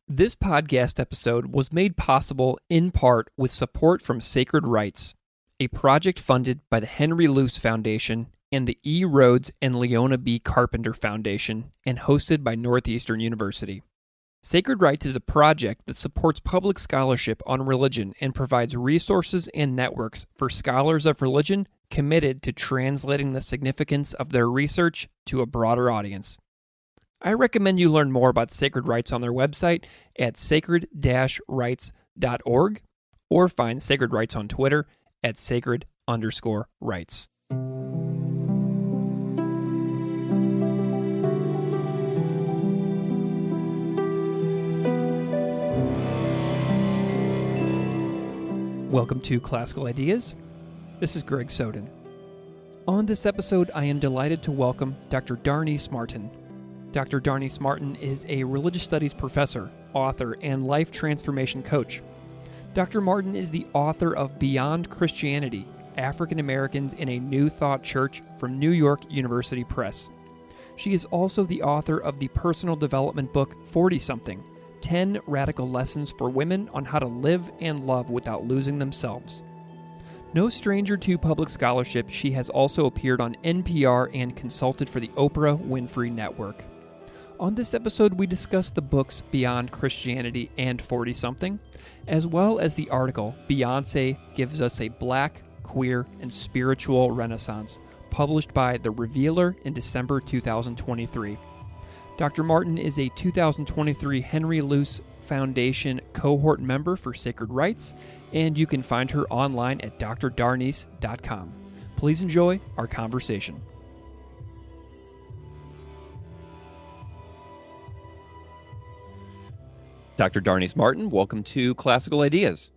This podcast episode was made possible in part with support from Sacred Rights, a project funded by the Henry Luce Foundation and the E. Rhodes and Leona B. Carpenter Foundation and hosted by Northeastern University. Sacred Rights is a project that supports public scholarship on religion and provides resources and networks for scholars of religion committed to translating the significance of their research to a broader audience. I recommend you learn more about Sacred Rights on their website at sacred-rights.org or find Sacred Rights on Twitter at sacred_rights. Welcome to Classical Ideas. This is Greg Soden. On this episode, I am delighted to welcome Dr. Darnise Martin. Dr. Darnise Martin is a religious studies professor, author, and life transformation coach. Dr. Martin is the author of Beyond Christianity, African Americans in a New Thought Church from New York University Press. She is also the author of the personal development book 40-something, 10 Radical Lessons for Women on How to Live and Love Without Losing Themselves. No stranger to public scholarship, she has also appeared on NPR and consulted for the Oprah Winfrey Network. On this episode, we discuss the books Beyond Christianity and 40-something, as well as the article Beyonce Gives Us a Black, Queer, and Spiritual Renaissance, published by The Revealer in December 2023. Dr. Martin is a 2023 Henry Luce Foundation cohort member for Sacred Rights, and you can find her online at drdarnise.com. Please enjoy our conversation. Dr. Darnise Martin, welcome to Classical Ideas.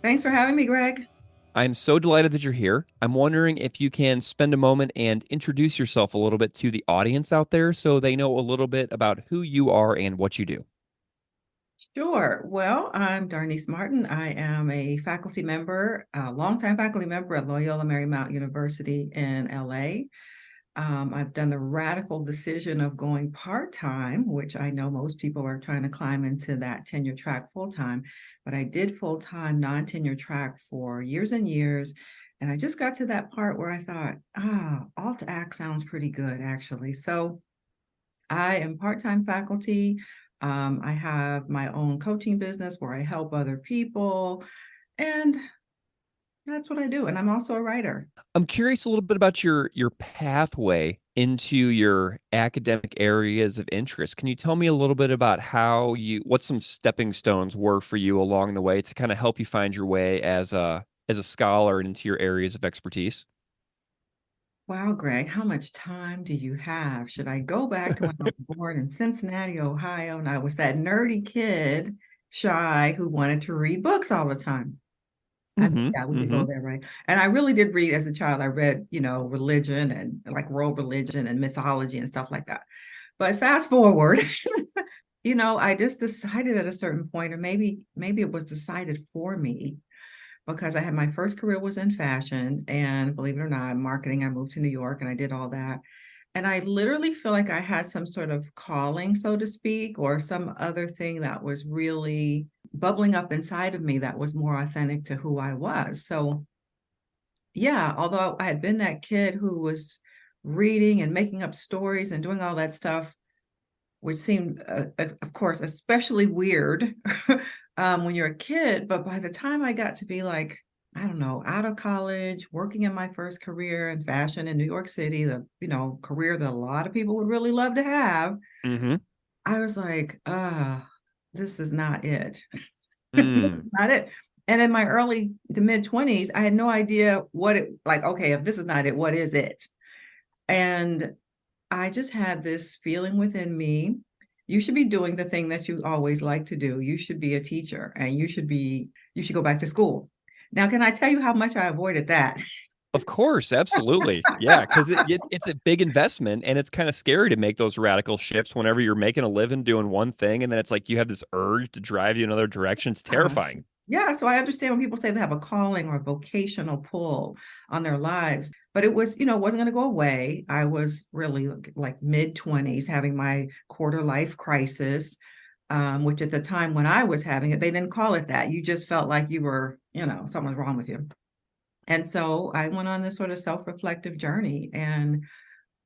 Thanks for having me, Greg. I'm so delighted that you're here. I'm wondering if you can spend a moment and introduce yourself a little bit to the audience out there so they know a little bit about who you are and what you do. Sure. Well, I'm Darnise Martin. I am a faculty member, a longtime faculty member at Loyola Marymount University in LA. I've done the radical decision of going part-time, which I know most people are trying to climb into that tenure track full-time, but I did full-time non-tenure track for years and years. And I just got to that part where I thought, alt act sounds pretty good, actually. So I am part-time faculty. I have my own coaching business where I help other people, and that's what I do. And I'm also a writer. I'm curious a little bit about your pathway into your academic areas of interest. Can you tell me a little bit about what some stepping stones were for you along the way to kind of help you find your way as a scholar and into your areas of expertise? Wow, Greg, how much time do you have? Should I go back to when I was born in Cincinnati, Ohio, and I was that nerdy kid, shy, who wanted to read books all the time? I mean, yeah, we could go there, right? And I really did read as a child. I read, religion and like world religion and mythology and stuff like that. But fast forward, I just decided at a certain point, or maybe it was decided for me, because I had my first career was in fashion, and believe it or not, marketing. I moved to New York and I did all that. And I literally feel like I had some sort of calling, so to speak, or some other thing that was really bubbling up inside of me that was more authentic to who I was. So yeah, although I had been that kid who was reading and making up stories and doing all that stuff, which seemed, of course, especially weird when you're a kid. But by the time I got to be like, I don't know, out of college, working in my first career in fashion in New York City, the career that a lot of people would really love to have, I was like, this is not it. This is not it. And in my early to mid 20s, I had no idea okay, if this is not it, what is it? And I just had this feeling within me. You should be doing the thing that you always like to do. You should be a teacher, and you should go back to school. Now, can I tell you how much I avoided that? Of course, absolutely. Yeah, because it's a big investment, and it's kind of scary to make those radical shifts whenever you're making a living doing one thing, and then it's like you have this urge to drive you in another direction. It's terrifying. Yeah, so I understand when people say they have a calling or a vocational pull on their lives, but it was, wasn't going to go away. I was really like mid 20s having my quarter life crisis. which at the time when I was having it, they didn't call it that. You just felt like you were, something was wrong with you. And so I went on this sort of self-reflective journey, and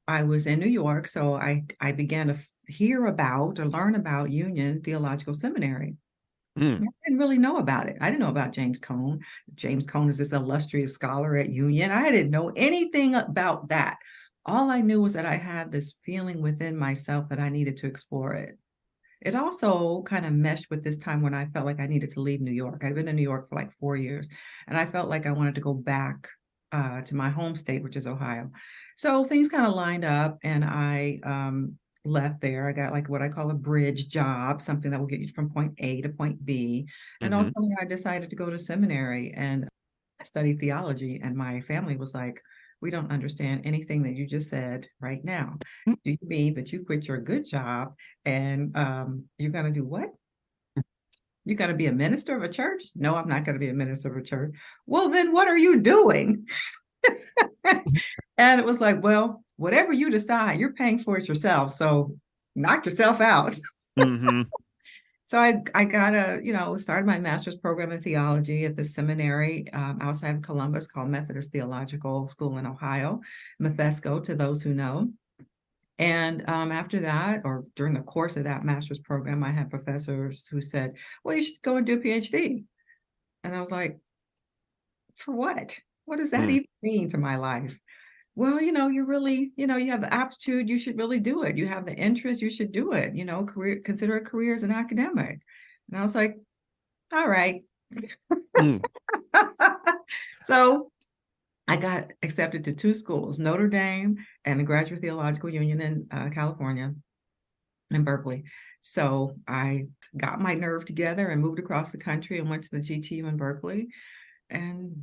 I was in New York. So I began to hear about or learn about Union Theological Seminary. I Mm. didn't really know about it. I didn't know about James Cone. James Cone is this illustrious scholar at Union. I didn't know anything about that. All I knew was that I had this feeling within myself that I needed to explore it. It also kind of meshed with this time when I felt like I needed to leave New York. I'd been in New York for like 4 years, and I felt like I wanted to go back to my home state, which is Ohio. So things kind of lined up, and I left there. I got like what I call a bridge job, something that will get you from point A to point B. And Mm-hmm. also, I decided to go to seminary and I studied theology, and my family was like, we don't understand anything that you just said right now. Do you mean that you quit your good job and you're going to do what? You're going to be a minister of a church? No, I'm not going to be a minister of a church. Well, then what are you doing? And it was like, well, whatever you decide, you're paying for it yourself. So knock yourself out. Mm-hmm. So I got started my master's program in theology at the seminary outside of Columbus called Methodist Theological School in Ohio, Methesco to those who know. And after that, or during the course of that master's program, I had professors who said, well, you should go and do a PhD. And I was like, for what? What does that Mm. even mean to my life? Well, you're really, you have the aptitude, you should really do it. You have the interest, you should do it. Consider a career as an academic. And I was like, all right. Mm. So I got accepted to two schools, Notre Dame and the Graduate Theological Union in California, in Berkeley. So I got my nerve together and moved across the country and went to the GTU in Berkeley and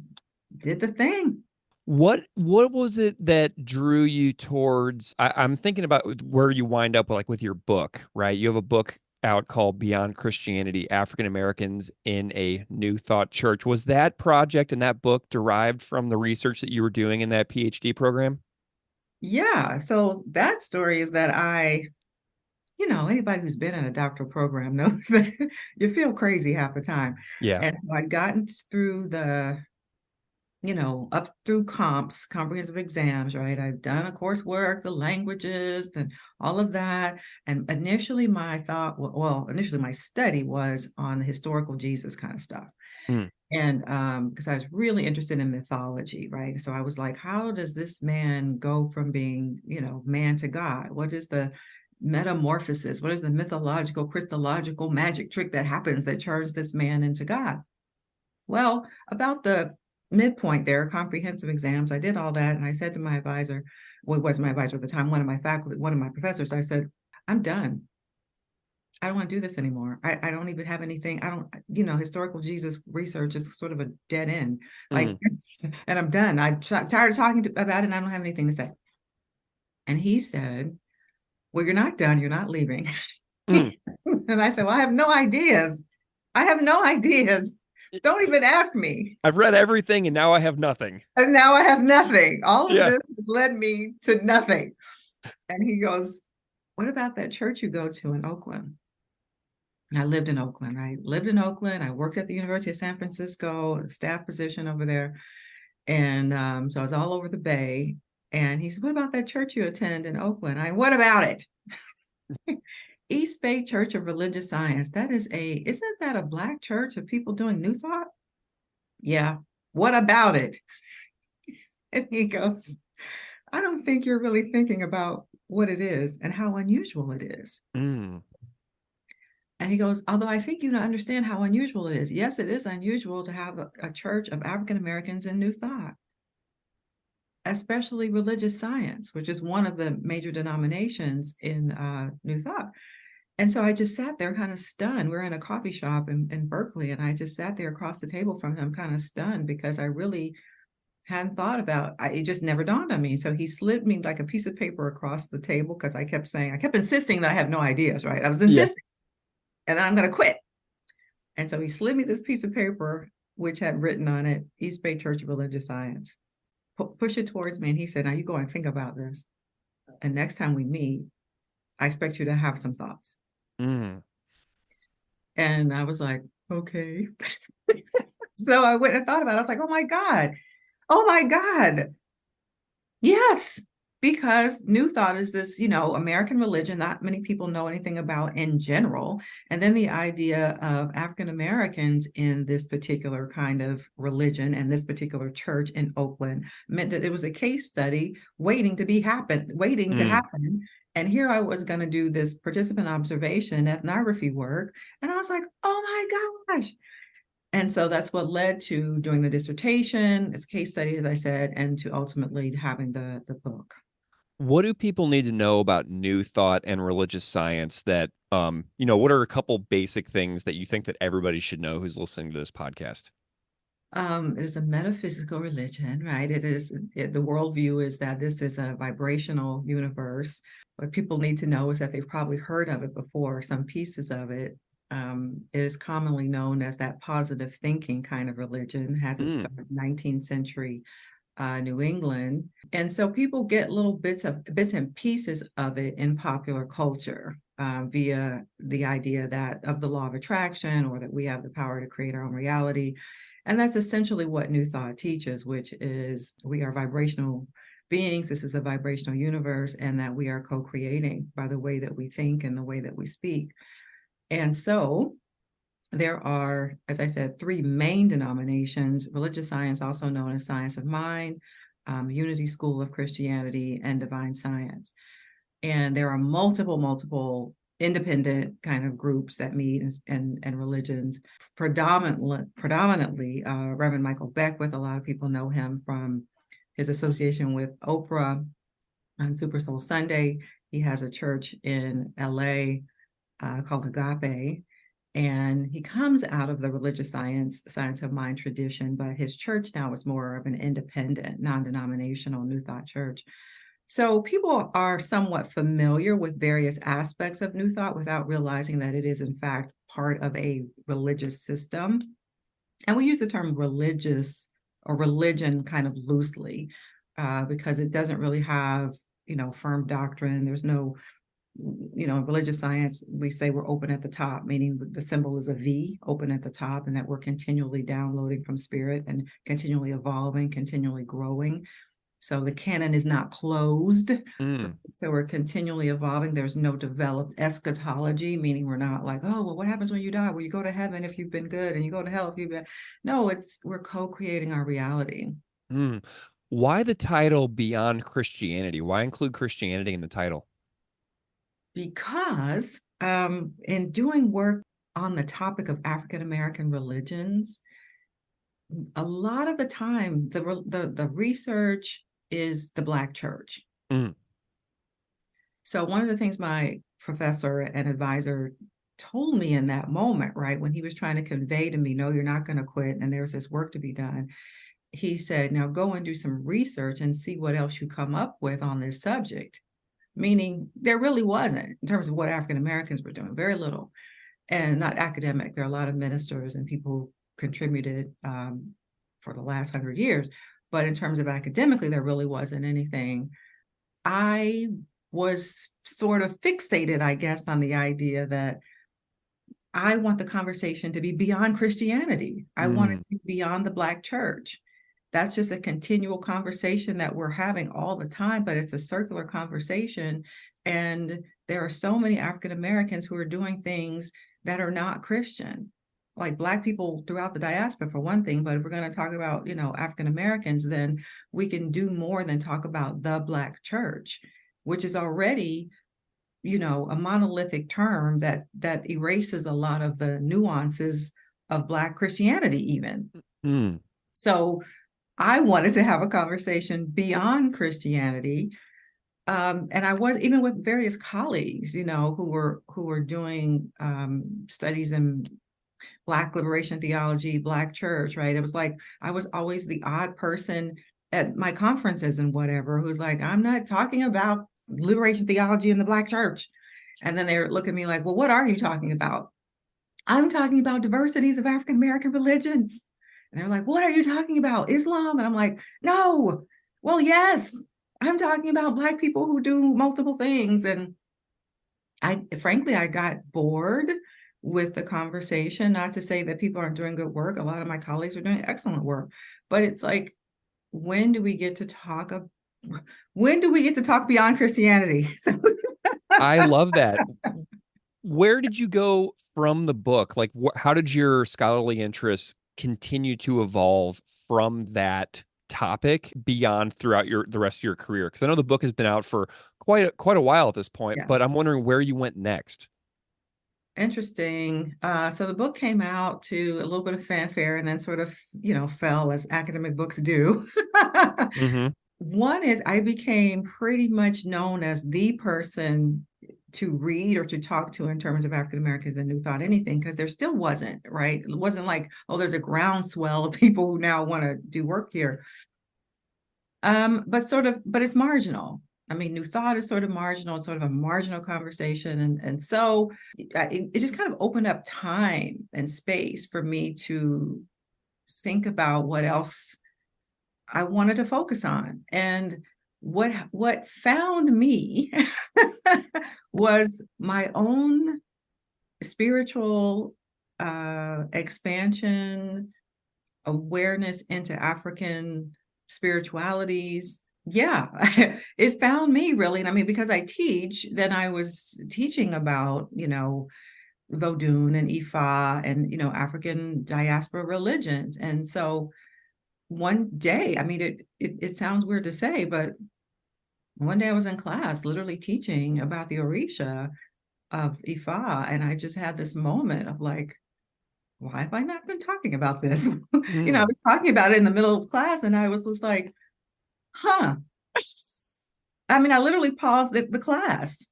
did the thing. What was it that drew you towards? I'm thinking about where you wind up like with your book, right? You have a book out called Beyond Christianity: African Americans in a New Thought Church. Was that project and that book derived from the research that you were doing in that PhD program? Yeah. So that story is that anybody who's been in a doctoral program knows that you feel crazy half the time. Yeah. And so I'd gotten through up through comprehensive exams, right? I've done a coursework, the languages and all of that. And initially initially my study was on the historical Jesus kind of stuff. Mm. And because I was really interested in mythology, right? So I was like, how does this man go from being, man to God? What is the metamorphosis? What is the mythological, Christological magic trick that happens that turns this man into God? Well, about the midpoint there, comprehensive exams, I did all that. And I said to my advisor, well, it wasn't my advisor at the time, one of my professors, I said, I'm done. I don't want to do this anymore. I don't even have anything. I don't, historical Jesus research is sort of a dead end. Like, Mm. and I'm done. I'm tired of talking about it and I don't have anything to say. And he said, well, you're not done. You're not leaving. Mm. And I said, well, I have no ideas. I have no ideas. Don't even ask me. I've read everything and now I have nothing. And now I have nothing. All of Yeah. this led me to nothing. And he goes, what about that church you go to in Oakland? And I lived in Oakland. I lived in Oakland. I worked at the University of San Francisco, staff position over there. And so I was all over the Bay. And he said, what about that church you attend in Oakland? What about it? East Bay Church of Religious Science. Isn't that a Black church of people doing New Thought? Yeah. What about it? And he goes, I don't think you're really thinking about what it is and how unusual it is. Mm. And he goes, although I think you don't understand how unusual it is. Yes, it is unusual to have a church of African Americans in New Thought, especially religious science, which is one of the major denominations in New Thought. And so I just sat there kind of stunned. We're in a coffee shop in Berkeley, and I just sat there across the table from him kind of stunned because I really hadn't thought about it. Just never dawned on me. So he slid me like a piece of paper across the table because I kept insisting that I have no ideas, right? I was Yeah. insisting, and then I'm going to quit. And so he slid me this piece of paper, which had written on it, East Bay Church of Religious Science. Push it towards me. And he said, now you go and think about this. And next time we meet, I expect you to have some thoughts. Mm. And I was like, okay. So I went and thought about it. I was like, oh my God. Yes, because New Thought is this, American religion not many people know anything about in general. And then the idea of African Americans in this particular kind of religion and this particular church in Oakland meant that it was a case study waiting to Mm. happen. And here I was going to do this participant observation ethnography work. And I was like, oh my gosh. And so that's what led to doing the dissertation, its case study, as I said, and to ultimately having the book. What do people need to know about New Thought and religious science what are a couple basic things that you think that everybody should know who's listening to this podcast? It is a metaphysical religion, right? The worldview is that this is a vibrational universe. What people need to know is that they've probably heard of it before, some pieces of it. It is commonly known as that positive thinking kind of religion, has its Mm. start in 19th century New England. And so people get little bits and pieces of it in popular culture via the idea that of the law of attraction, or that we have the power to create our own reality. And that's essentially what New Thought teaches, which is we are vibrational beings. This is a vibrational universe, and that we are co-creating by the way that we think and the way that we speak. And so there are, as I said, three main denominations: religious science, also known as science of mind, Unity School of Christianity, and divine science. And there are multiple independent kind of groups that meet, and religions. Predominantly, Reverend Michael Beckwith. A lot of people know him from his association with Oprah on Super Soul Sunday. He has a church in LA called Agape. And he comes out of the religious science of mind tradition, but his church now is more of an independent, non-denominational New Thought church. So people are somewhat familiar with various aspects of New Thought without realizing that it is, in fact, part of a religious system. And we use the term religious or religion kind of loosely because it doesn't really have, firm doctrine. There's no, in religious science, we say we're open at the top, meaning the symbol is a V, open at the top, and that we're continually downloading from spirit and continually evolving, continually growing. So the canon is not closed. Mm. So we're continually evolving. There's no developed eschatology, meaning we're not like, oh, well, what happens when you die? Well, you go to heaven if you've been good, and you go to hell if you've been. No, we're co-creating our reality. Mm. Why the title Beyond Christianity? Why include Christianity in the title? Because in doing work on the topic of African American religions, a lot of the time the research is the Black church. Mm. So one of the things my professor and advisor told me in that moment, right, when he was trying to convey to me, no, you're not going to quit, and there's this work to be done, he said, now go and do some research and see what else you come up with on this subject. Meaning there really wasn't, in terms of what African Americans were doing, very little. And not academic. There are a lot of ministers and people who contributed for the last 100 years. But in terms of academically, there really wasn't anything. I was sort of fixated, I guess, on the idea that I want the conversation to be beyond Christianity. I want it Mm. to be beyond the Black church. That's just a continual conversation that we're having all the time, but it's a circular conversation. And there are so many African Americans who are doing things that are not Christian, like Black people throughout the diaspora, for one thing. But if we're going to talk about, African Americans, then we can do more than talk about the Black church, which is already, a monolithic term that erases a lot of the nuances of Black Christianity even. Mm. So I wanted to have a conversation beyond Christianity. And I was even with various colleagues, who were doing studies in Black liberation theology, Black church, right? It was like I was always the odd person at my conferences and whatever who's like, I'm not talking about liberation theology in the Black church. And then they look at me like, well, what are you talking about? I'm talking about diversities of African American religions. And they're like, what are you talking about? Islam? And I'm like, no. Well, yes, I'm talking about Black people who do multiple things. And frankly, I got bored with the conversation. Not to say that people aren't doing good work. A lot of my colleagues are doing excellent work, but it's like, when do we get to talk when do we get to talk beyond Christianity? I love that. Where did you go from the book? Like, how did your scholarly interests continue to evolve from that topic beyond throughout the rest of your career? Because I know the book has been out for quite a while at this point, Yeah. but I'm wondering where you went next. Interesting. So the book came out to a little bit of fanfare and then sort of, fell as academic books do. Mm-hmm. One is I became pretty much known as the person to read or to talk to in terms of African Americans and New Thought anything, because there still wasn't, right? It wasn't like, oh, there's a groundswell of people who now want to do work here. But it's marginal. I mean, New Thought is sort of marginal, it's sort of a marginal conversation. And so it just kind of opened up time and space for me to think about what else I wanted to focus on. And what found me was my own spiritual expansion, awareness into African spiritualities. Yeah, it found me really. And I mean, because I teach, then I was teaching about, Vodun and Ifa and, African diaspora religions. And so one day, I mean, it sounds weird to say, but one day I was in class literally teaching about the Orisha of Ifa. And I just had this moment of like, why have I not been talking about this? I Mm. was talking about it in the middle of class and I was just like, huh. I mean, I literally paused the class.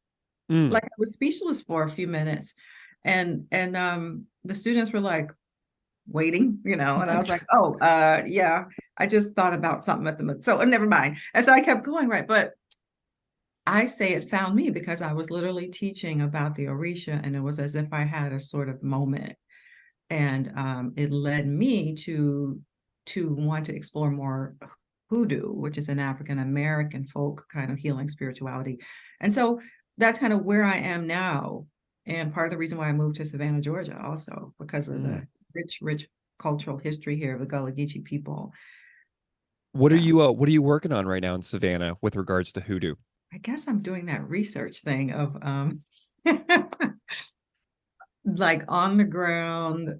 Mm. Like I was speechless for a few minutes. And the students were like waiting, and I was like, oh, yeah, I just thought about something at the moment. So never mind. And so I kept going, right. But I say it found me because I was literally teaching about the Orisha, and it was as if I had a sort of moment. And it led me to want to explore more Hoodoo, which is an African American folk kind of healing spirituality. And so that's kind of where I am now. And part of the reason why I moved to Savannah, Georgia, also because of Mm. the rich cultural history here of the Gullah Geechee people. Yeah, What are you working on right now in Savannah with regards to hoodoo? I guess I'm doing that research thing of like on the ground.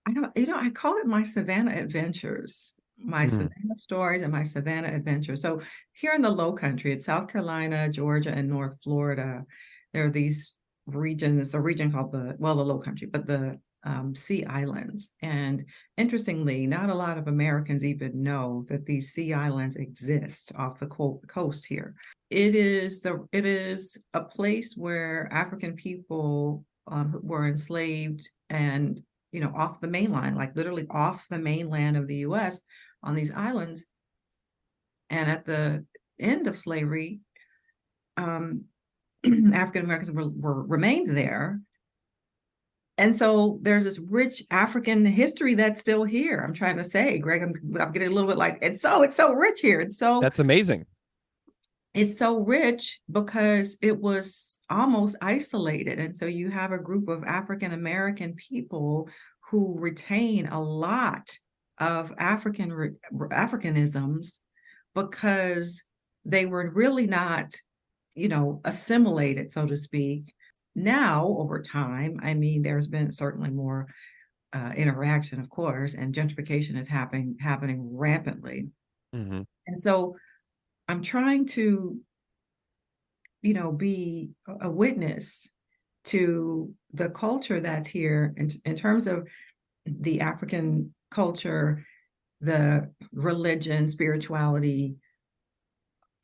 I call it my Savannah adventures, my Mm. Savannah stories and my Savannah adventures. So here in the Low Country, it's South Carolina, Georgia, and North Florida. There are these regions. It's a region called the Low Country, but the Sea Islands. And interestingly, not a lot of Americans even know that these Sea Islands exist off the coast here. It is a place where African people were enslaved and off the mainland, like literally off the mainland of the US on these islands. And at the end of slavery, African Americans were remained there. And so there's this rich African history that's still here. I'm trying to say, Greg, I'm getting a little bit like, it's so rich here. That's amazing. It's so rich because it was almost isolated. And so you have a group of African American people who retain a lot of Africanisms because they were really not, assimilated, so to speak. Now, over time, I mean, there's been certainly more interaction, of course, and gentrification is happening rampantly. Mm-hmm. And so I'm trying to, be a witness to the culture that's here in terms of the African culture, the religion, spirituality.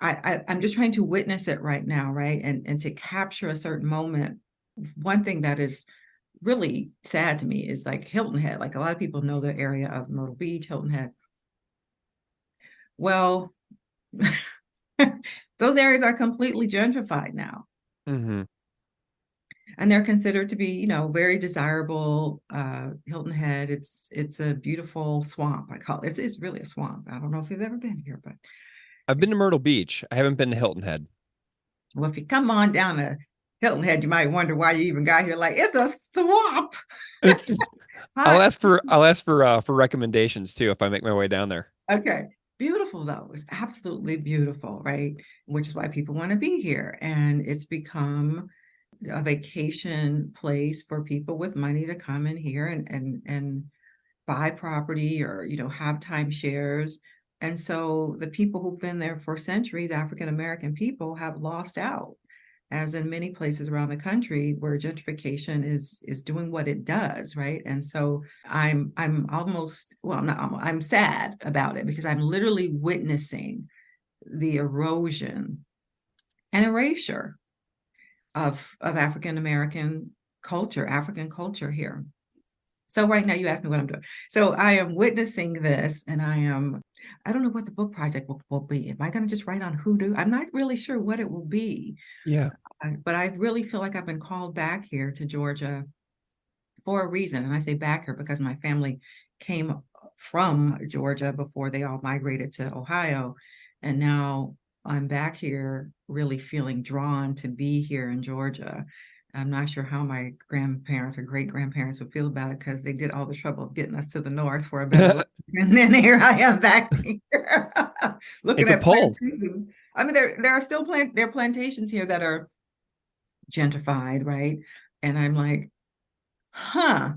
I'm just trying to witness it right now, right? And to capture a certain moment. One thing that is really sad to me is like Hilton Head. Like a lot of people know the area of Myrtle Beach, Hilton Head. Well, those areas are completely gentrified now. Mm-hmm. And they're considered to be, very desirable. Hilton Head, it's a beautiful swamp. I call it. It's really a swamp. I don't know if you've ever been here, but I've been to it's Myrtle Beach. I haven't been to Hilton Head. well, if you come on down to Hilton Head, you might wonder why you even got here. Like, it's a swamp. It's, Hot. I'll ask for recommendations too if I make my way down there. Okay. Beautiful though. It's absolutely beautiful, right? Which is why people want to be here. And it's become a vacation place for people with money to come in here and buy property or, have timeshares. And so the people who've been there for centuries, African American people, have lost out, as in many places around the country where gentrification is doing what it does, right? And so I'm almost, well, I'm not almost, I'm sad about it because I'm literally witnessing the erosion and erasure of African American culture, African culture here. So right now you asked me what I'm doing. So I am witnessing this and I don't know what the book project will be. Am I going to just write on Hoodoo? I'm not really sure what it will be. Yeah. But I really feel like I've been called back here to Georgia for a reason. And I say back here because my family came from Georgia before they all migrated to Ohio. And now I'm back here really feeling drawn to be here in Georgia. I'm not sure how my grandparents or great grandparents would feel about it because they did all the trouble of getting us to the north for a better life. And then here I am back here looking It's a at pull. plantations. I mean, there are still there are plantations here that are gentrified, right? And I'm like, huh,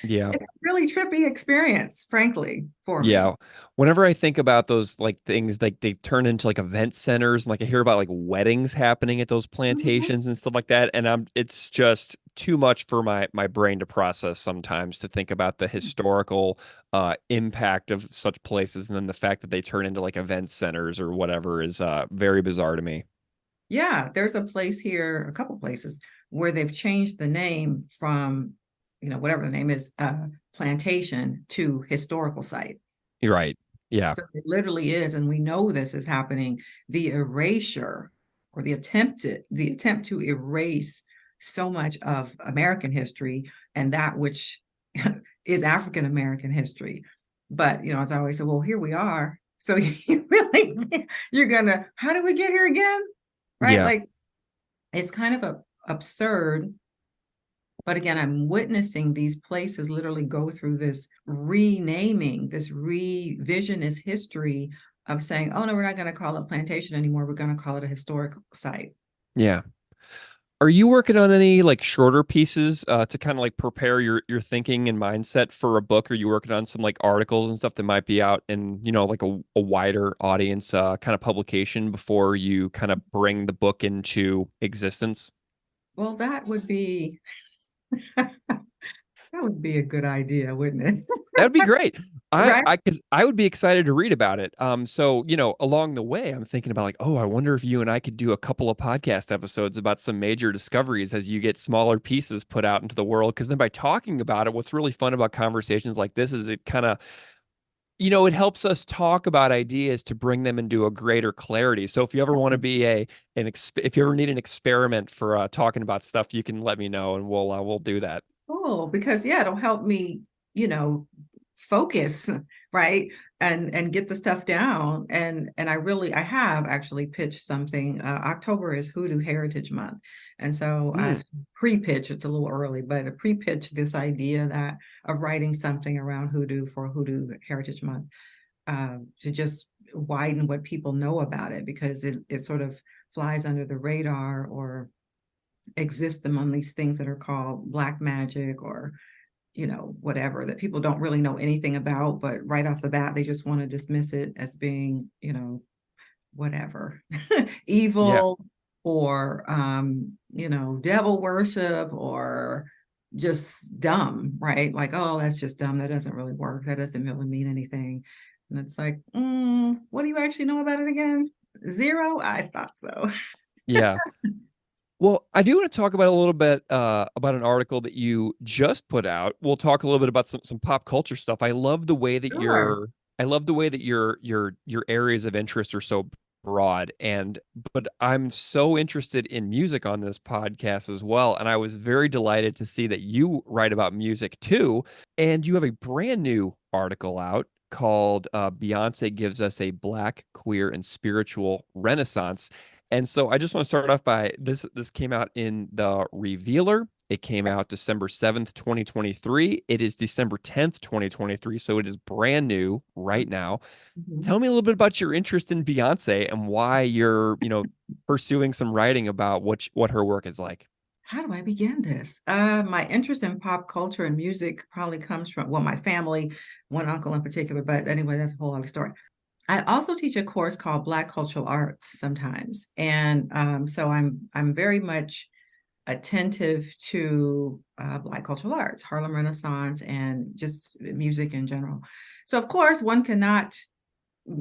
Yeah. it's a really trippy experience, frankly, for me. Yeah. Whenever I think about those like things like they turn into like event centers and like I hear about like weddings happening at those Mhm. plantations and stuff like that and it's just too much for my brain to process sometimes to think about the historical impact of such places and then the fact that they turn into like event centers or whatever is very bizarre to me. Yeah, there's a place here, a couple places where they've changed the name from, whatever the name is, plantation to historical site. You're right. Yeah. So it literally is, and we know this is happening, the erasure or the attempt to erase so much of American history and that which is African American history. But as I always say, well, here we are. So you're gonna, how did we get here again? Right? Yeah. Like it's kind of absurd. But again, I'm witnessing these places literally go through this renaming, this revisionist history of saying, oh no, we're not going to call it plantation anymore. We're going to call it a historic site. Yeah. Are you working on any like shorter pieces to kind of like prepare your thinking and mindset for a book? Are you working on some like articles and stuff that might be out in, like a wider audience kind of publication before you kind of bring the book into existence? Well, that would be a good idea, wouldn't it? That would be great. Right? I would be excited to read about it. So, along the way, I'm thinking about like, oh, I wonder if you and I could do a couple of podcast episodes about some major discoveries as you get smaller pieces put out into the world. Because then by talking about it, what's really fun about conversations like this is it kind of, it helps us talk about ideas to bring them into a greater clarity. So if you ever want to be if you ever need an experiment for talking about stuff, you can let me know and we'll do that. Cool, because yeah, it'll help me, you know, focus, right? And get the stuff down. And I have actually pitched something. October is Hoodoo Heritage Month. And so Mm, I've pre-pitched, it's a little early, but I pre-pitched this idea that of writing something around Hoodoo for Hoodoo Heritage Month, to just widen what people know about it because it sort of flies under the radar or exist among these things that are called black magic or whatever that people don't really know anything about, but right off the bat they just want to dismiss it as being whatever yeah. evil or devil worship or just dumb, right? Like, oh, that's just dumb, that doesn't really work, that doesn't really mean anything. And it's like, what do you actually know about it again? Zero? I thought so. Yeah. Well, I do want to talk about a little bit about an article that you just put out. We'll talk a little bit about some pop culture stuff. Sure. I love the way that your areas of interest are so broad but I'm so interested in music on this podcast as well. And I was very delighted to see that you write about music too. And you have a brand new article out called Beyonce Gives Us a Black, Queer, and Spiritual Renaissance. And so I just want to start off by this came out in the Revealer. It came out December 7th, 2023. It is December 10th, 2023, so it is brand new right now. Mhm. Tell me a little bit about your interest in Beyonce and why you're, pursuing some writing about what her work is like. How do I begin this? My interest in pop culture and music probably comes from, well, my family, one uncle in particular, but anyway, that's a whole other story. I also teach a course called Black Cultural Arts sometimes, and so I'm very much attentive to Black cultural arts, Harlem Renaissance, and just music in general. So of course, one cannot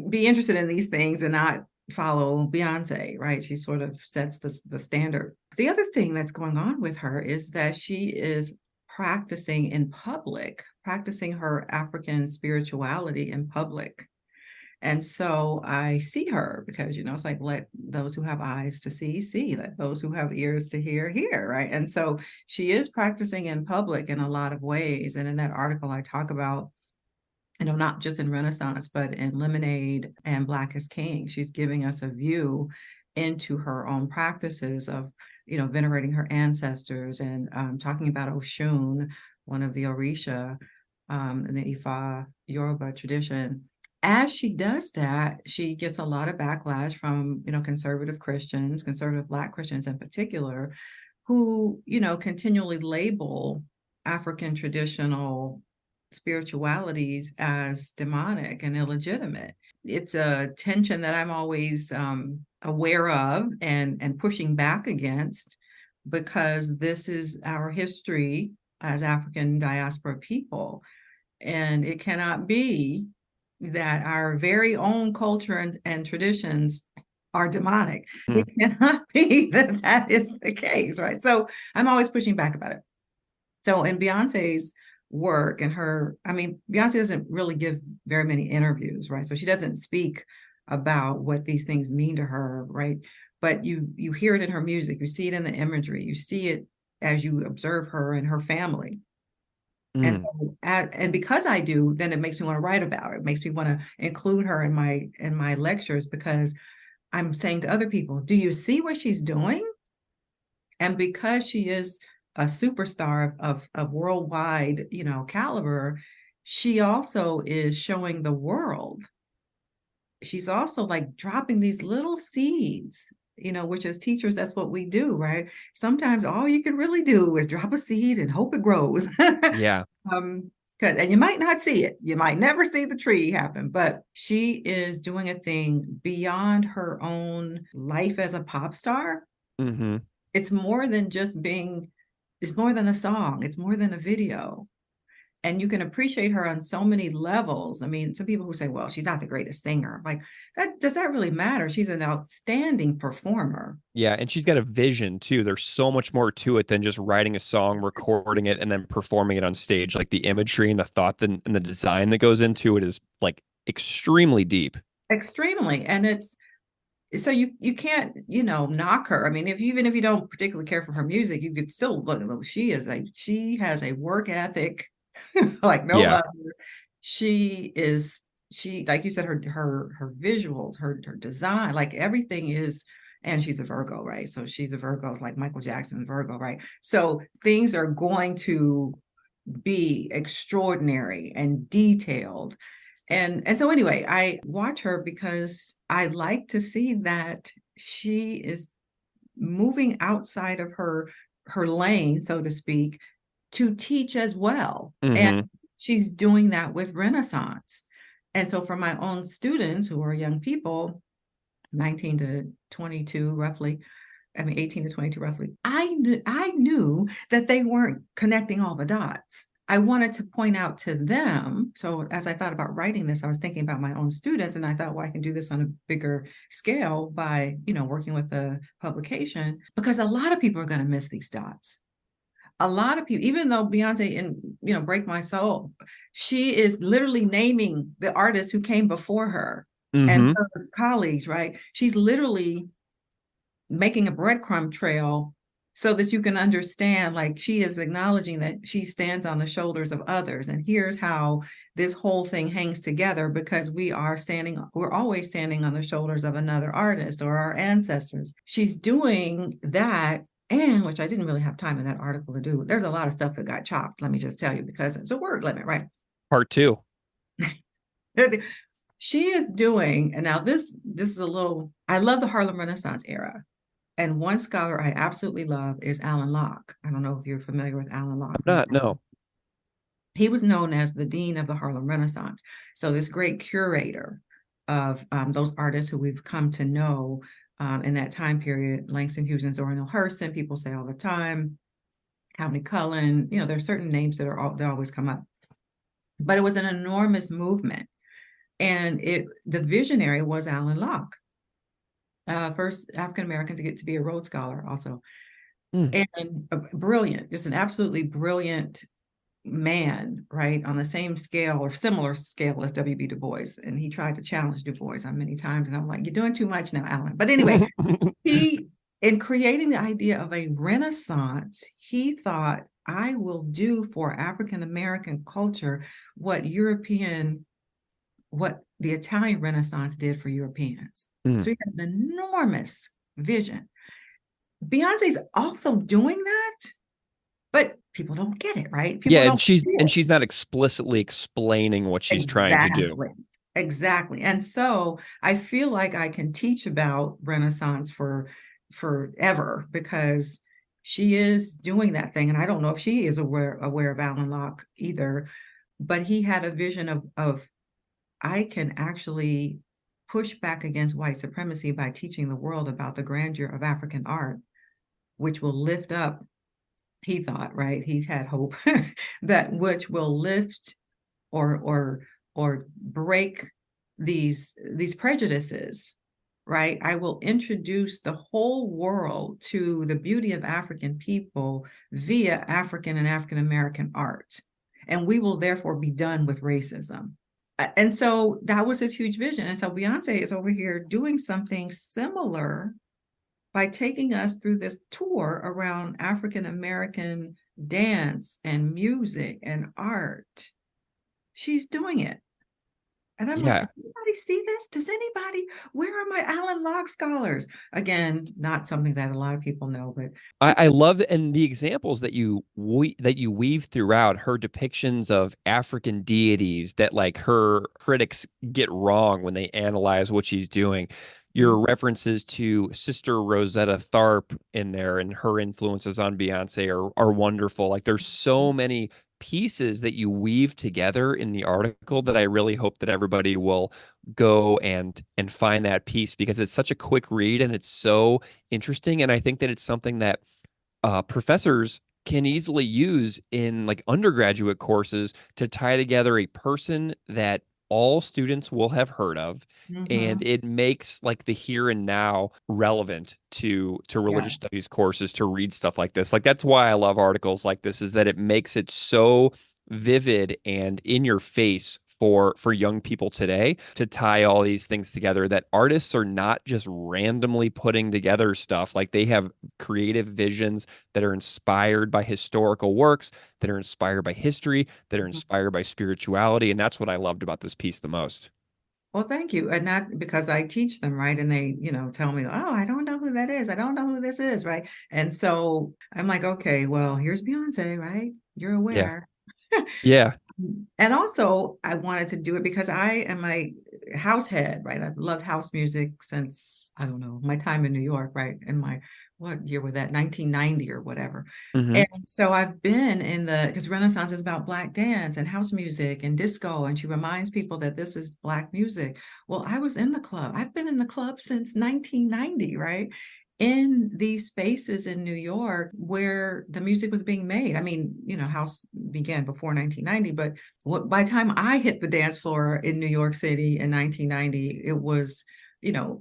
be interested in these things and not follow Beyonce, right? She sort of sets the standard. The other thing that's going on with her is that she is practicing in public, practicing her African spirituality in public. And so I see her because, it's like, let those who have eyes to see, let those who have ears to hear, right? And so she is practicing in public in a lot of ways. And in that article, I talk about, not just in Renaissance, but in Lemonade and Black is King. She's giving us a view into her own practices of, venerating her ancestors and talking about Oshun, one of the Orisha in the Ifa Yoruba tradition. As she does that, she gets a lot of backlash from, conservative Christians, conservative Black Christians in particular, who, continually label African traditional spiritualities as demonic and illegitimate. It's a tension that I'm always aware of and pushing back against, because this is our history as African diaspora people. And it cannot be that our very own culture and traditions are demonic. Hmm. It cannot be that that is the case, right? So I'm always pushing back about it. So in Beyonce's work and Beyonce doesn't really give very many interviews, right? So she doesn't speak about what these things mean to her, right? But you hear it in her music, you see it in the imagery, you see it as you observe her and her family. And Mm. so, and because I do, then it makes me want to write about it. It makes me want to include her in my lectures, because I'm saying to other people, do you see what she's doing? And because she is a superstar of worldwide, caliber, she also is showing the world. She's also like dropping these little seeds, which as teachers, that's what we do, right? Sometimes all you can really do is drop a seed and hope it grows. Yeah. And you might not see it. You might never see the tree happen, but she is doing a thing beyond her own life as a pop star. Mm-hmm. It's more than it's more than a song. It's more than a video. And you can appreciate her on so many levels. I mean, some people who say, well, she's not the greatest singer. Like, does that really matter? She's an outstanding performer. Yeah, and she's got a vision too. There's so much more to it than just writing a song, recording it, and then performing it on stage. Like the imagery and the thought and the design that goes into it is like extremely deep. Extremely. And it's so you can't, knock her. I mean, even if you don't particularly care for her music, you could still look. She has a work ethic like no Yeah. other. She, like you said, her visuals, her design, like everything is. And she's a Virgo, right? So she's a Virgo, like Michael Jackson's Virgo, right? So things are going to be extraordinary and detailed. And so anyway, I watch her because I like to see that she is moving outside of her lane, so to speak, to teach as well. And Mm-hmm. she's doing that with Renaissance. And so for my own students who are young people, 19 to 22 roughly, 18 to 22 roughly, I knew that they weren't connecting all the dots. I wanted to point out to them. So as I thought about writing this, I was thinking about my own students, and I thought, well, I can do this on a bigger scale by, working with a publication, because a lot of people are going to miss these dots. A lot of people, even though Beyonce and, Break My Soul, she is literally naming the artists who came before her and Mm-hmm. her colleagues, right? She's literally making a breadcrumb trail so that you can understand, like, she is acknowledging that she stands on the shoulders of others. And here's how this whole thing hangs together, because we're always standing on the shoulders of another artist or our ancestors. She's doing that. And which I didn't really have time in that article to do. There's a lot of stuff that got chopped, let me just tell you, because it's a word limit, right? Part two. She is doing, and now this is a little, I love the Harlem Renaissance era. And one scholar I absolutely love is Alan Locke. I don't know if you're familiar with Alan Locke. I'm not, no. He was known as the dean of the Harlem Renaissance. So this great curator of those artists who we've come to know in that time period, Langston Hughes and Zora Neale Hurston, people say all the time, Countee Cullen, there's certain names that always come up. But it was an enormous movement. And the visionary was Alan Locke, first African-American to get to be a Rhodes Scholar also. And brilliant, just an absolutely brilliant man, right? On the same scale or similar scale as W.B. Du Bois. And he tried to challenge Du Bois on many times. And I'm like, you're doing too much now, Alan. But anyway, in creating the idea of a Renaissance, he thought, I will do for African-American culture what the Italian Renaissance did for Europeans. So he had an enormous vision. Beyonce's also doing that, but people don't get it, right? And she's not explicitly explaining what she's trying to do. Exactly. And so I feel like I can teach about Renaissance for forever, because she is doing that thing. And I don't know if she is aware of Alan Locke either, but he had a vision of I can actually push back against white supremacy by teaching the world about the grandeur of African art, which will lift up, he thought, right? He had hope that which will lift or break these prejudices, right? I will introduce the whole world to the beauty of African people via African and African American art. And we will therefore be done with racism. And so that was his huge vision. And so Beyonce is over here doing something similar by taking us through this tour around African American dance and music and art. She's doing it. And I'm like, does anybody see this? Does anybody? Where are my Alan Locke scholars? Again, not something that a lot of people know, but I love and the examples that you weave throughout her depictions of African deities that like her critics get wrong when they analyze what she's doing. Your references to Sister Rosetta Tharpe in there and her influences on Beyonce are wonderful. Like there's so many pieces that you weave together in the article that I really hope that everybody will go and find that piece, because it's such a quick read and it's so interesting. And I think that it's something that professors can easily use in like undergraduate courses to tie together a person that all students will have heard of, and it makes like the here and now relevant to religious studies courses to read stuff like this. Like that's why I love articles like this, is that it makes it so vivid and in your face for young people today to tie all these things together, that artists are not just randomly putting together stuff. Like they have creative visions that are inspired by historical works, that are inspired by history, that are inspired by spirituality. And that's what I loved about this piece the most. Well, thank you. And not because I teach them, right? And they, tell me, oh, I don't know who that is. I don't know who this is, right? And so I'm like, okay, well, here's Beyonce, right? You're aware. Yeah. And also, I wanted to do it because I am a house head, right? I've loved house music since, I don't know, my time in New York, right? In what year was that? 1990 or whatever. And so I've been because Renaissance is about Black dance and house music and disco. And she reminds people that this is Black music. Well, I was in the club. I've been in the club since 1990, right? In these spaces in New York where the music was being made. I mean, house began before 1990, but by the time I hit the dance floor in New York City in 1990, it was,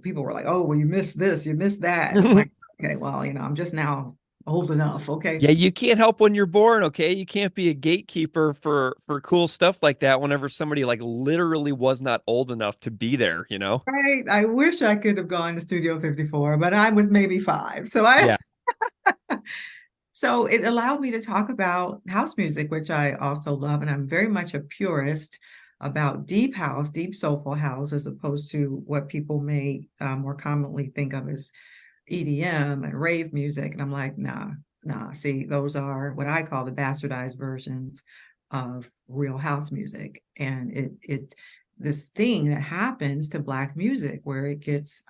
people were like, oh, well, you missed this, you missed that. I'm like, okay, well, I'm just now old enough. Okay. Yeah, you can't help when you're born, okay? You can't be a gatekeeper for cool stuff like that whenever somebody like literally was not old enough to be there. Right. I wish I could have gone to Studio 54, but I was maybe 5. So Yeah. So it allowed me to talk about house music, which I also love. And I'm very much a purist about deep house, deep soulful house, as opposed to what people may more commonly think of as EDM and rave music. And I'm like, nah, nah. See, those are what I call the bastardized versions of real house music. And this thing that happens to Black music where it gets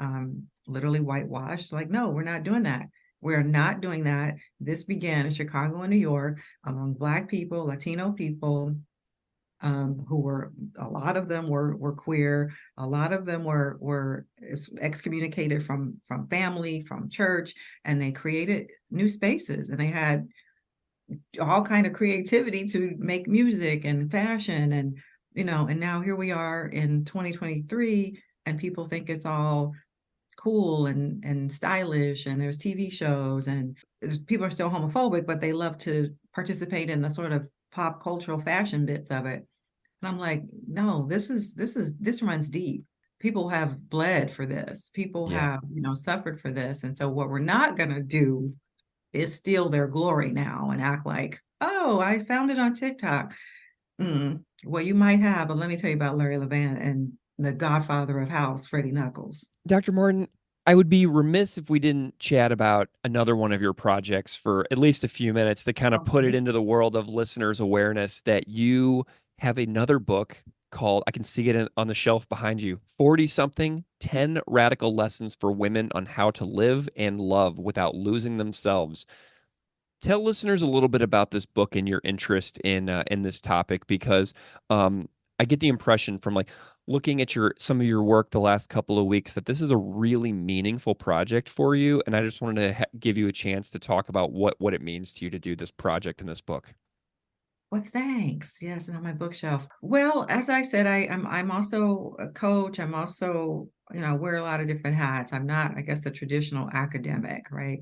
literally whitewashed. Like, no, we're not doing that. We're not doing that. This began in Chicago and New York among Black people, Latino people, who were, a lot of them were queer, a lot of them were excommunicated from family, from church, and they created new spaces, and they had all kind of creativity to make music and fashion, and and now here we are in 2023, and people think it's all cool and stylish, and there's TV shows, and people are still homophobic, but they love to participate in the sort of pop cultural fashion bits of it. And I'm like, no, this runs deep. People have bled for this. People Yeah. have, suffered for this. And so what we're not going to do is steal their glory now and act like, oh, I found it on TikTok. Well, you might have, but let me tell you about Larry Levan and the godfather of house, Freddie Knuckles. Dr. Martin, I would be remiss if we didn't chat about another one of your projects for at least a few minutes to kind of put it Okay. into the world of listeners' awareness that you have another book called, I can see it on the shelf behind you, 40 something 10 Radical Lessons for Women on How to Live and Love Without Losing Themselves. Tell listeners a little bit about this book and your interest in this topic, because I get the impression from like looking at your some of your work the last couple of weeks that this is a really meaningful project for you, and I just wanted to give you a chance to talk about what it means to you to do this project in this book. Well, thanks. Yes, on my bookshelf. Well, as I said, I'm also a coach. I'm also, wear a lot of different hats. I'm not, I guess, the traditional academic, right?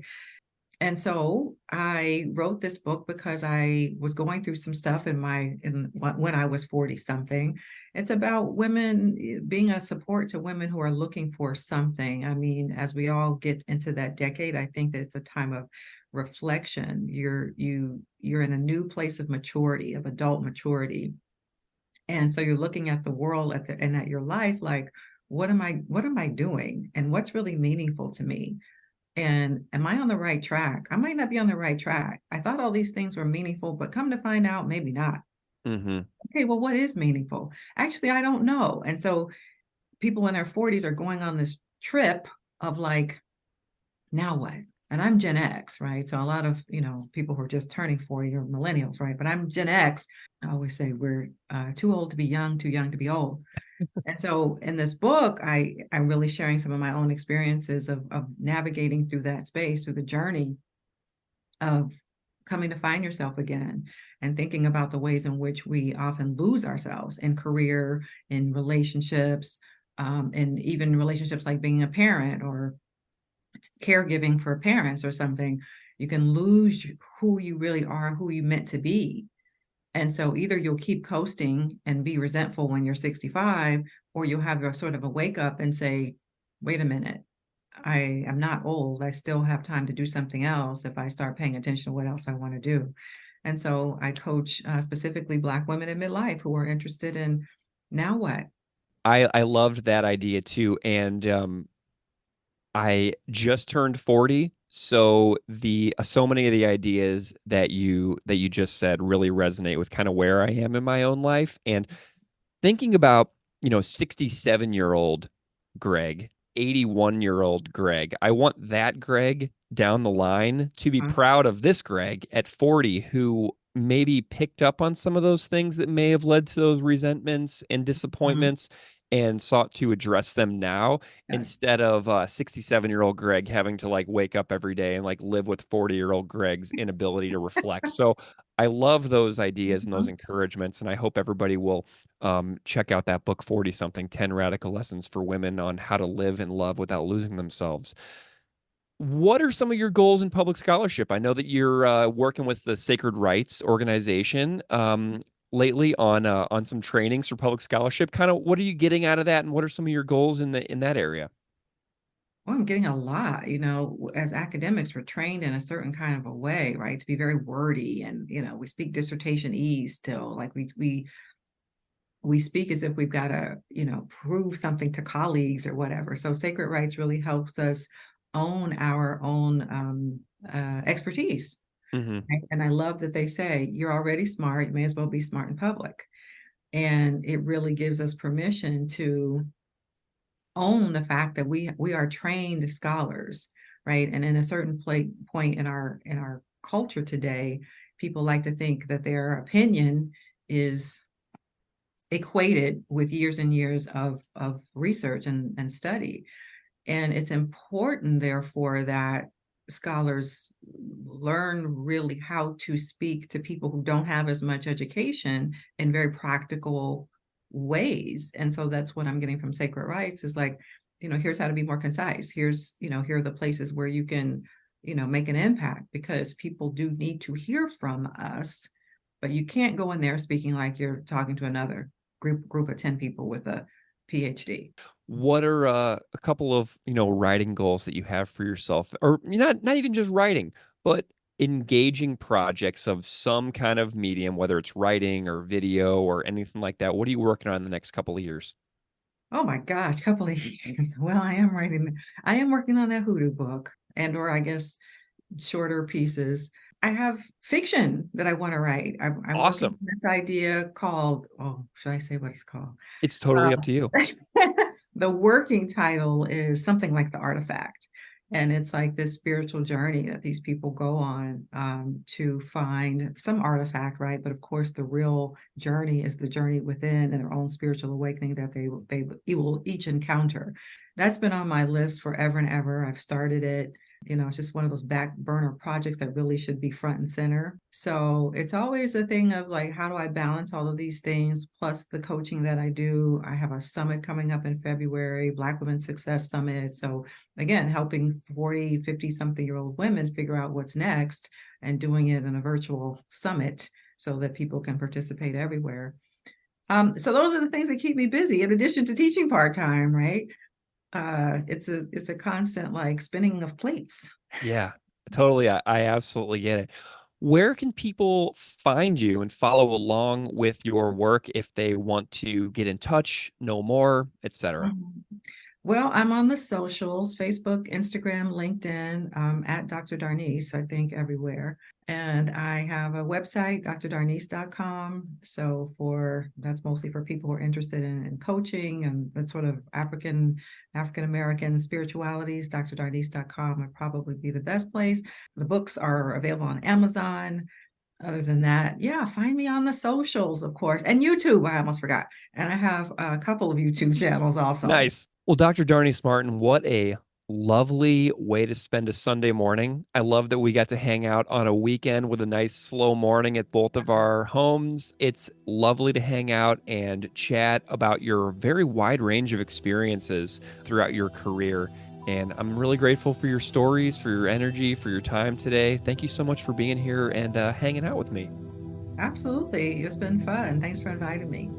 And so I wrote this book because I was going through some stuff in when I was 40 something. It's about women, being a support to women who are looking for something. I mean, as we all get into that decade, I think that it's a time of reflection. You're in a new place of maturity, of adult maturity. And so you're looking at the world and at your life like, what am I doing? And what's really meaningful to me? And am I on the right track? I might not be on the right track. I thought all these things were meaningful, but come to find out, maybe not. Mm-hmm. Okay, well, what is meaningful? Actually, I don't know. And so people in their 40s are going on this trip of like, now what? And I'm Gen X, right? So a lot of, people who are just turning 40 are millennials, right? But I'm Gen X. I always say we're too old to be young, too young to be old. And so in this book, I'm really sharing some of my own experiences of navigating through that space, through the journey of coming to find yourself again, and thinking about the ways in which we often lose ourselves in career, in relationships, and even relationships like being a parent or caregiving for parents or something. You can lose who you really are, who you meant to be. And so either you'll keep coasting and be resentful when you're 65, or you'll have a sort of a wake up and say, wait a minute, I am not old. I still have time to do something else if I start paying attention to what else I want to do. And so I coach specifically Black women in midlife who are interested in, now what? I loved that idea too, and I just turned 40, so the so many of the ideas that you just said really resonate with kind of where I am in my own life. And thinking about, 67-year-old Greg, 81-year-old Greg, I want that Greg down the line to be proud of this Greg at 40 who maybe picked up on some of those things that may have led to those resentments and Mhm. disappointments and sought to address them now, Yes. instead of 67-year-old Greg having to like wake up every day and like live with 40-year-old Greg's inability to reflect. So I love those ideas and those Mhm. encouragements, and I hope everybody will check out that book, 40 something 10 Radical Lessons for Women on How to Live and Love Without Losing Themselves. What are some of your goals in public scholarship? I know that you're working with the Sacred Rights organization lately on some trainings for public scholarship. Kind of, what are you getting out of that, and what are some of your goals in that area? Well, I'm getting a lot, as academics, we're trained in a certain kind of a way, right? To be very wordy and, we speak dissertation ease still. Like we speak as if we've got to, prove something to colleagues or whatever. So sacred rights really helps us own our own expertise. Mm-hmm. Right? And I love that they say you're already smart, you may as well be smart in public. And it really gives us permission to own the fact that we are trained scholars, right? And in a certain point in our culture today, people like to think that their opinion is equated with years and years of research and study. And it's important, therefore, that scholars learn really how to speak to people who don't have as much education in very practical ways. And so that's what I'm getting from Sacred Rights is like, here's how to be more concise. Here's, here are the places where you can, make an impact, because people do need to hear from us, but you can't go in there speaking like you're talking to another group of 10 people with a PhD. What are a couple of writing goals that you have for yourself, or not even just writing, but engaging projects of some kind of medium, whether it's writing or video or anything like that? What are you working on in the next couple of years? Oh my gosh, couple of years. Well, I am working on that Hoodoo book, or I guess shorter pieces. I have fiction that I want to write. I'm working Awesome. on this idea called, oh, should I say what it's called? It's totally up to you. The working title is something like The Artifact. And it's like this spiritual journey that these people go on to find some artifact, right? But of course, the real journey is the journey within and their own spiritual awakening that they will each encounter. That's been on my list forever and ever. I've started it. It's just one of those back burner projects that really should be front and center. So it's always a thing of like, how do I balance all of these things? Plus the coaching that I do. I have a summit coming up in February, Black Women Success Summit. So again, helping 40, 50 something year old women figure out what's next and doing it in a virtual summit so that people can participate everywhere. So those are the things that keep me busy in addition to teaching part-time, right? It's a constant like spinning of plates. Yeah, totally. I absolutely get it. Where can people find you and follow along with your work if they want to get in touch, know more, etc.? Well, I'm on the socials, Facebook, Instagram, LinkedIn, at Dr. Darnise, I think everywhere. And I have a website, drdarnise.com. So that's mostly for people who are interested in coaching and that sort of African American spiritualities. drdarnise.com would probably be the best place. The books are available on Amazon. Other than that, yeah, find me on the socials, of course, and YouTube. I almost forgot. And I have a couple of YouTube channels also. Nice. Well, Dr. Darnise Martin, what a lovely way to spend a Sunday morning. I love that we got to hang out on a weekend with a nice slow morning at both of our homes. It's lovely to hang out and chat about your very wide range of experiences throughout your career. And I'm really grateful for your stories, for your energy, for your time today. Thank you so much for being here and hanging out with me. Absolutely. It's been fun. Thanks for inviting me.